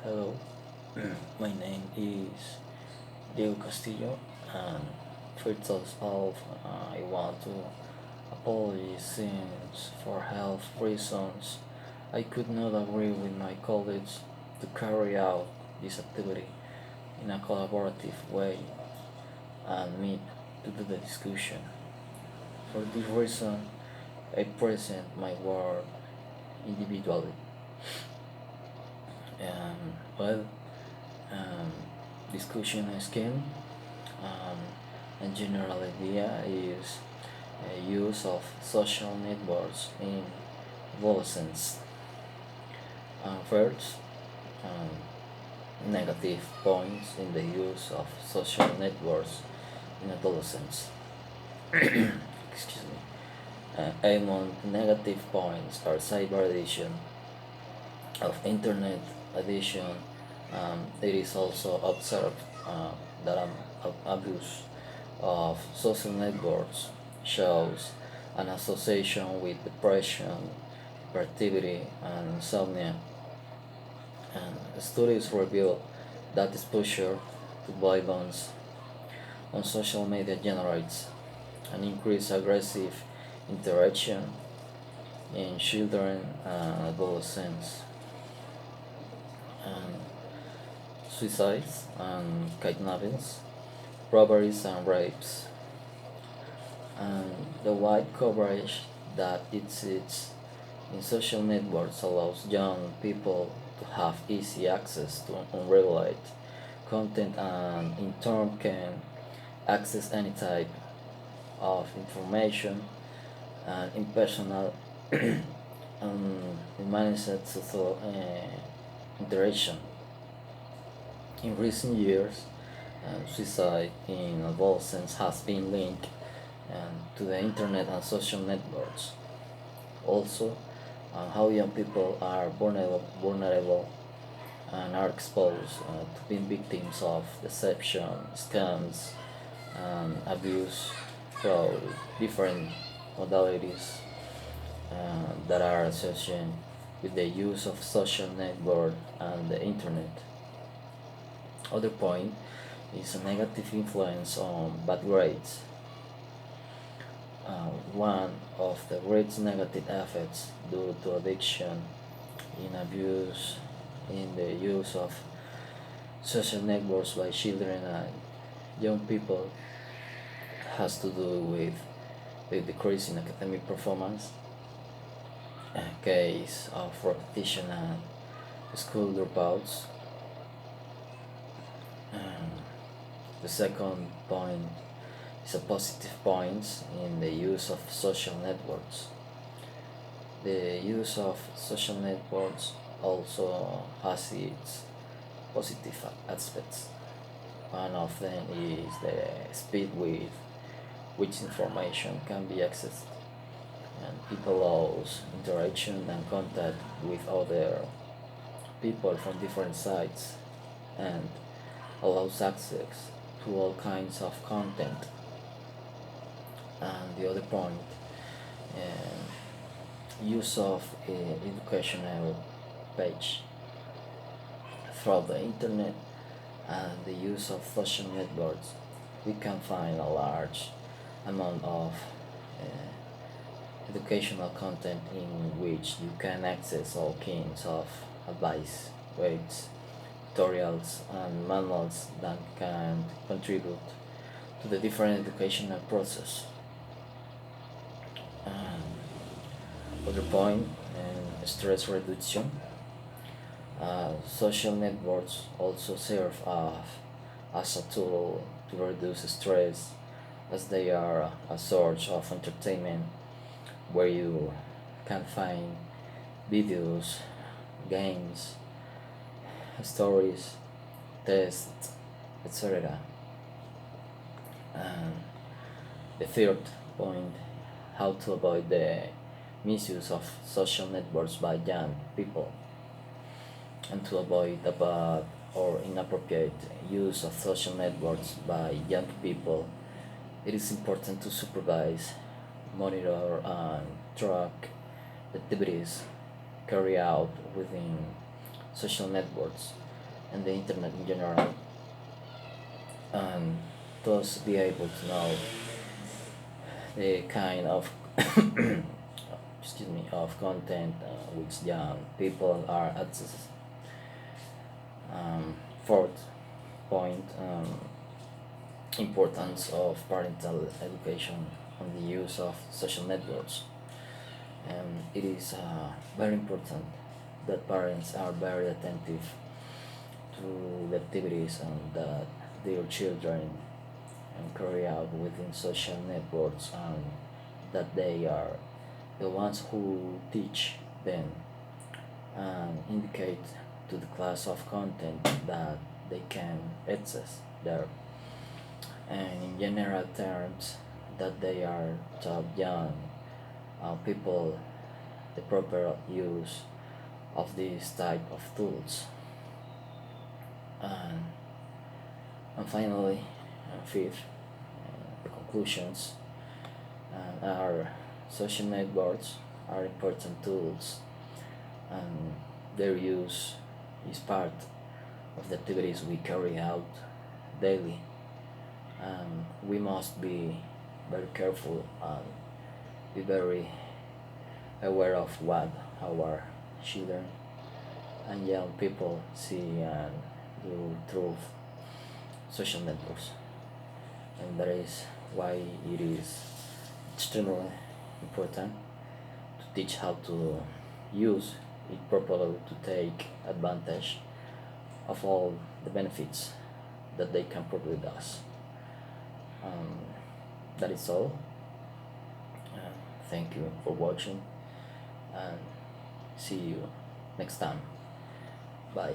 Hello, my name is Diego Castillo, and first of all, I want to apologize since for health reasons I could not agree with my colleagues to carry out this activity in a collaborative way and meet to do the discussion. For this reason, I present my work individually. Um, well, um, Discussion scheme. Um, a general idea is use of social networks in adolescence. First, negative points in the use of social networks in adolescence. Excuse me. Among negative points are cyber addiction, of internet addiction. It is also observed that abuse of social networks shows an association with depression, hyperactivity, and insomnia. And studies reveal that exposure to violence on social media generates an increased aggressive interaction in children and adolescents. And suicides and kidnappings, robberies and rapes, and the wide coverage that it exists in social networks allows young people to have easy access to unregulated content and in turn can access any type of information and impersonal and managed social interaction. In recent years, suicide in adolescents has been linked to the internet and social networks. Also, how young people are vulnerable and are exposed to being victims of deception, scams, and abuse through different modalities that are associated with the use of social network and the internet. Other point is a negative influence on bad grades. One of the greatest negative effects due to addiction in abuse in the use of social networks by children and young people has to do with the decrease in academic performance, a case of repetition and school dropouts. Um, the second point is a positive point in the use of social networks. The use of social networks also has its positive aspects. One of them is the speed with which information can be accessed, and it allows interaction and contact with other people from different sites and allows access to all kinds of content. And the other point, use of educational page through the internet and the use of social networks, we can find a large amount of educational content in which you can access all kinds of advice, grades, tutorials, and manuals that can contribute to the different educational process. Other point, stress reduction. Social networks also serve as a tool to reduce stress as they are a source of entertainment where you can find videos, games, stories, tests, etc. And the third point, how to avoid the misuse of social networks by young people and to avoid the bad or inappropriate use of social networks by young people. It is important to supervise, monitor, and track the activities carried out within social networks and the internet in general, and thus be able to know the kind of excuse me, of content which young people are accessing. Fourth point, importance of parental education on the use of social networks. It is very important that parents are very attentive to the activities and that their children carry out within social networks, and that they are the ones who teach them and indicate to the class of content that they can access there, and in general terms that they are taught young people the proper use of this type of tools. and, and finally, fifth, the conclusions are social networks are important tools, and their use is part of the activities we carry out daily, and we must be very careful and be very aware of what our children and young people see and do through social networks. And that is why it is extremely important to teach how to use it properly, to take advantage of all the benefits that they can provide us. Um, that is all. Uh, Thank you for watching, and see you next time. Bye.